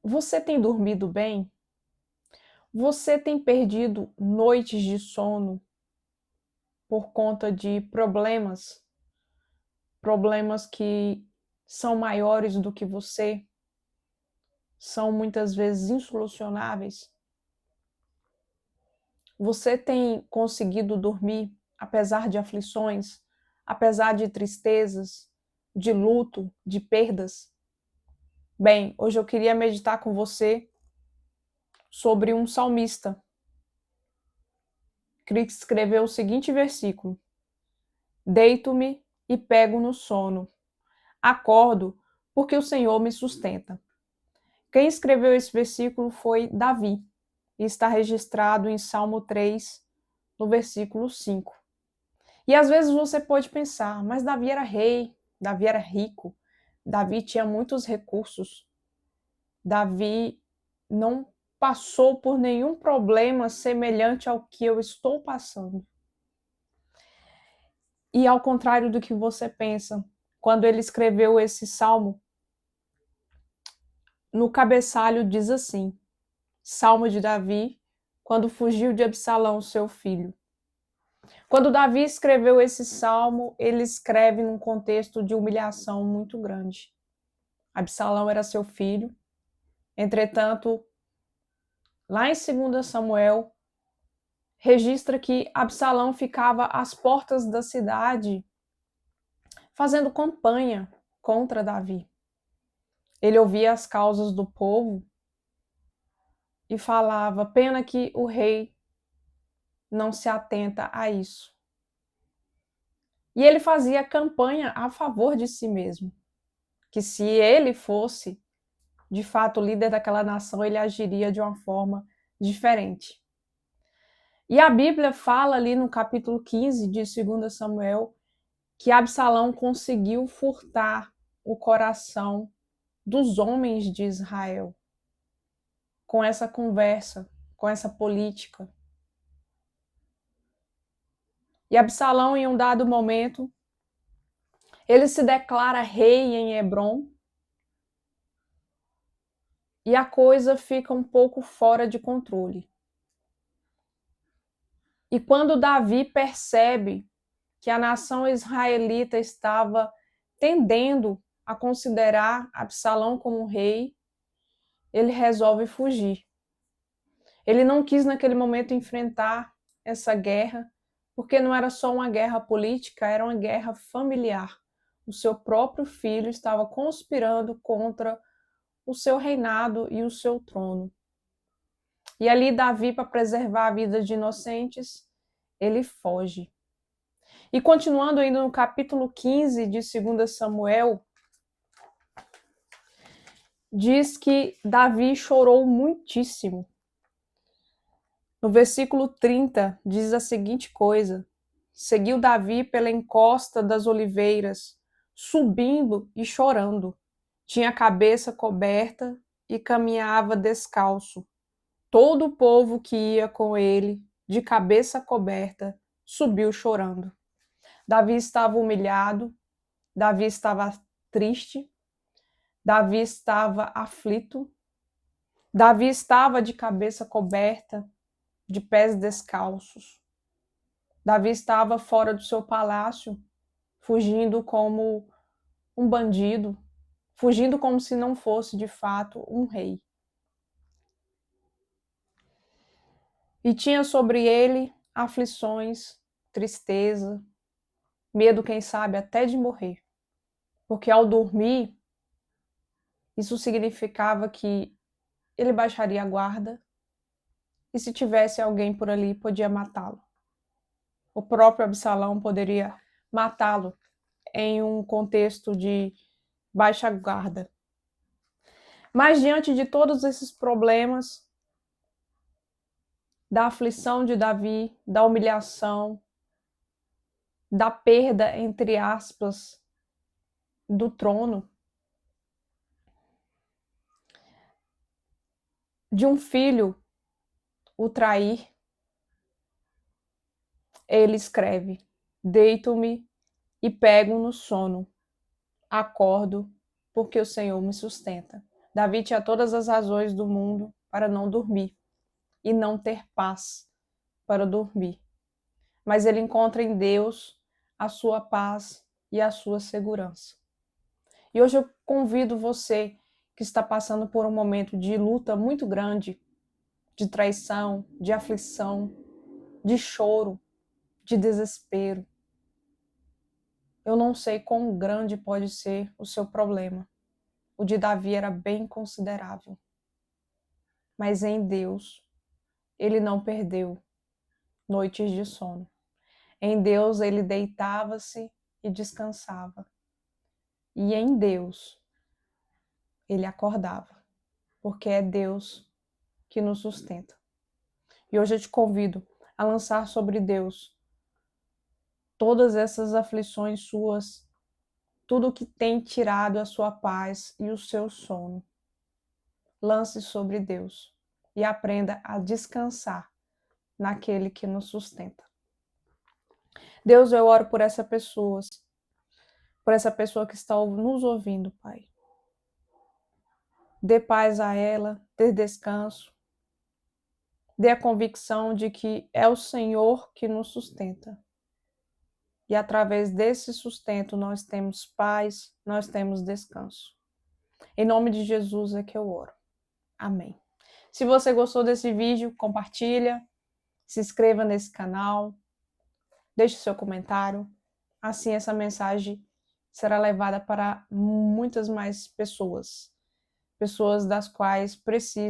Você tem dormido bem? Você tem perdido noites de sono por conta de problemas que são maiores do que você, são muitas vezes insolucionáveis? Você tem conseguido dormir apesar de aflições, apesar de tristezas, de luto, de perdas? Bem, hoje eu queria meditar com você sobre um salmista que escreveu o seguinte versículo: Deito-me e pego no sono. Acordo porque o Senhor me sustenta. Quem escreveu esse versículo foi Davi, e está registrado em Salmo 3, no versículo 5. E às vezes você pode pensar, mas Davi era rei, Davi era rico, Davi tinha muitos recursos, Davi não passou por nenhum problema semelhante ao que eu estou passando. E ao contrário do que você pensa, quando ele escreveu esse salmo, no cabeçalho diz assim: Salmo de Davi, quando fugiu de Absalão, seu filho. Quando Davi escreveu esse salmo, ele escreve num contexto de humilhação muito grande. Absalão era seu filho. Entretanto, lá em 2 Samuel, registra que Absalão ficava às portas da cidade fazendo campanha contra Davi. Ele ouvia as causas do povo e falava: pena que o rei não se atenta a isso. E ele fazia campanha a favor de si mesmo, que se ele fosse de fato líder daquela nação, ele agiria de uma forma diferente. E a Bíblia fala ali no capítulo 15 de 2 Samuel que Absalão conseguiu furtar o coração dos homens de Israel com essa conversa, com essa política. E Absalão, em um dado momento, ele se declara rei em Hebrom e a coisa fica um pouco fora de controle. E quando Davi percebe que a nação israelita estava tendendo a considerar Absalão como rei, ele resolve fugir. Ele não quis naquele momento enfrentar essa guerra, porque não era só uma guerra política, era uma guerra familiar. O seu próprio filho estava conspirando contra o seu reinado e o seu trono. E ali Davi, para preservar a vida de inocentes, ele foge. E continuando ainda no capítulo 15 de 2 Samuel, diz que Davi chorou muitíssimo. No versículo 30 diz a seguinte coisa: seguiu Davi pela encosta das oliveiras, subindo e chorando. Tinha a cabeça coberta e caminhava descalço. Todo o povo que ia com ele, de cabeça coberta, subiu chorando. Davi estava humilhado, Davi estava triste, Davi estava aflito, Davi estava de cabeça coberta, de pés descalços. Davi estava fora do seu palácio, fugindo como um bandido, fugindo como se não fosse de fato um rei. E tinha sobre ele aflições, tristeza, medo, quem sabe, até de morrer. Porque ao dormir, isso significava que ele baixaria a guarda e se tivesse alguém por ali, podia matá-lo. O próprio Absalão poderia matá-lo em um contexto de baixa guarda. Mas diante de todos esses problemas, da aflição de Davi, da humilhação, da perda, entre aspas, do trono, de um filho o trair, ele escreve: deito-me e pego no sono, acordo porque o Senhor me sustenta. Davi tinha todas as razões do mundo para não dormir e não ter paz para dormir. Mas ele encontra em Deus a sua paz e a sua segurança. E hoje eu convido você que está passando por um momento de luta muito grande, de traição, de aflição, de choro, de desespero. Eu não sei quão grande pode ser o seu problema. O de Davi era bem considerável. Mas em Deus, ele não perdeu noites de sono. Em Deus, ele deitava-se e descansava. E em Deus, ele acordava. Porque é Deus que nos sustenta. E hoje eu te convido a lançar sobre Deus todas essas aflições suas, tudo que tem tirado a sua paz e o seu sono. Lance sobre Deus e aprenda a descansar naquele que nos sustenta. Deus, eu oro por essa pessoa que está nos ouvindo, Pai. Dê paz a ela, dê descanso, dê a convicção de que é o Senhor que nos sustenta. E através desse sustento nós temos paz, nós temos descanso. Em nome de Jesus é que eu oro. Amém. Se você gostou desse vídeo, compartilha, se inscreva nesse canal, deixe seu comentário. Assim essa mensagem será levada para muitas mais pessoas das quais precisam